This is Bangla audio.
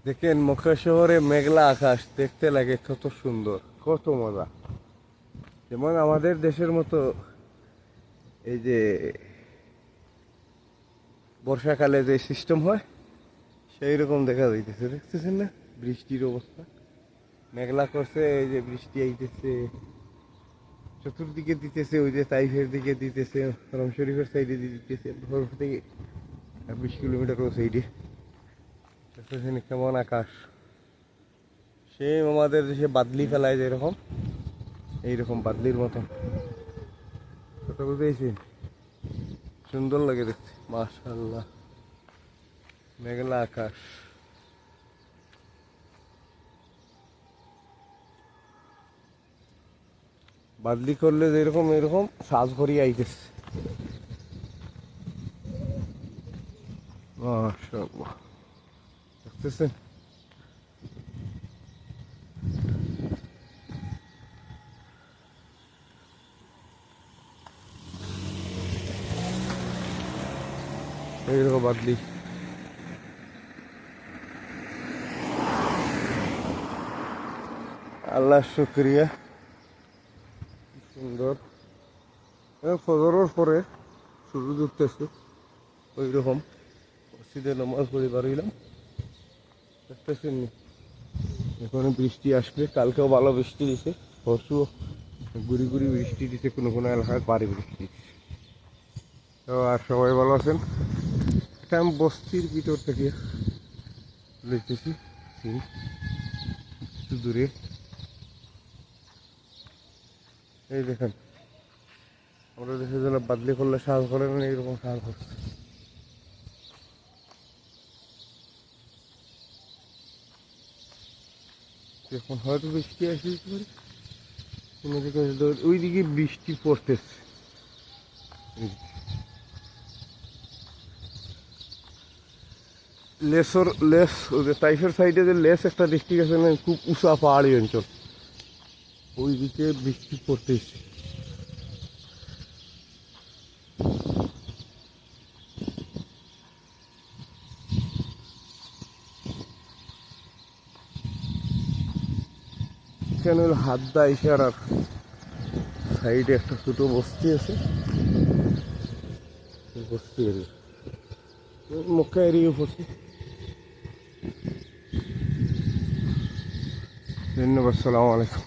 দেখেন মক্কা শহরে মেঘলা আকাশ দেখতে লাগে কত সুন্দর, কত মজা। যেমন আমাদের দেশের মতো এই যে বর্ষাকালে যে সিস্টেম হয় সেই রকম দেখা যাইতেছে, দেখতেছেন না বৃষ্টির অবস্থা। মেঘলা করছে, এই যে বৃষ্টি আইতেছে, চতুর্দিকে দিতেছে, ওই যে তাইফের দিকে দিতেছে, রং শরীফের সাইডে দিতেছে, বরফ থেকে 20 কিলোমিটার ও সাইডে। দেখতেছেন কেমন আকাশ, সেম আমাদের দেশে বাদলি ফেলায় যেরকম, এইরকম বাদলির মতন। কথা বুঝেছি, সুন্দর লাগে দেখতে, মাশাআল্লাহ। মেঘলা আকাশ, বাদলি করলে যেরকম এরকম সাজ ভরিয়ে আইতেছে, মাশাআল্লাহ। দেখতেছেন এইরকম বাদলি। আল্লাহ শুক্রিয়া, সুন্দর। ফজরের পরে সূর্য উঠতেছে, ওই রকম মসজিদে নামাজ পড়ে বাড়িলাম। দেখতেছেন এখন বৃষ্টি আসবে, কালকেও ভালো বৃষ্টি দিছে, পরশুও গুড়ি গুড়ি বৃষ্টি দিছে, কোনো কোনো এলাকায় ভারী বৃষ্টি দিচ্ছে। তো আর সবাই ভালো আছেন। এটা আমি বস্তির ভিতর থেকে দেখতেছি একটু দূরে, এই দেখেন আমাদের দেশের জন্য বাদলি করলে সাজ করে না, এইরকম সাজ করছে। এখন হয়তো বৃষ্টি আসতে পারে, কোনো দিকে ওইদিকে বৃষ্টি পড়তেছে। লেস ওই যে টাইফের সাইডে যে লেস একটা ডিস্ট্রিক্ট আছে না, খুব উঁচা পাহাড়ি অঞ্চল, ওইদিকে বৃষ্টি পড়তেছে। এখানে হলো হাদ্দা ইশারার সাইডে একটা ছোট বস্তি আছে, বস্তি এরিয়া, মক্কা এরিয়া পড়ছে। ধন্যবাদ, সালাম আলাইকুম।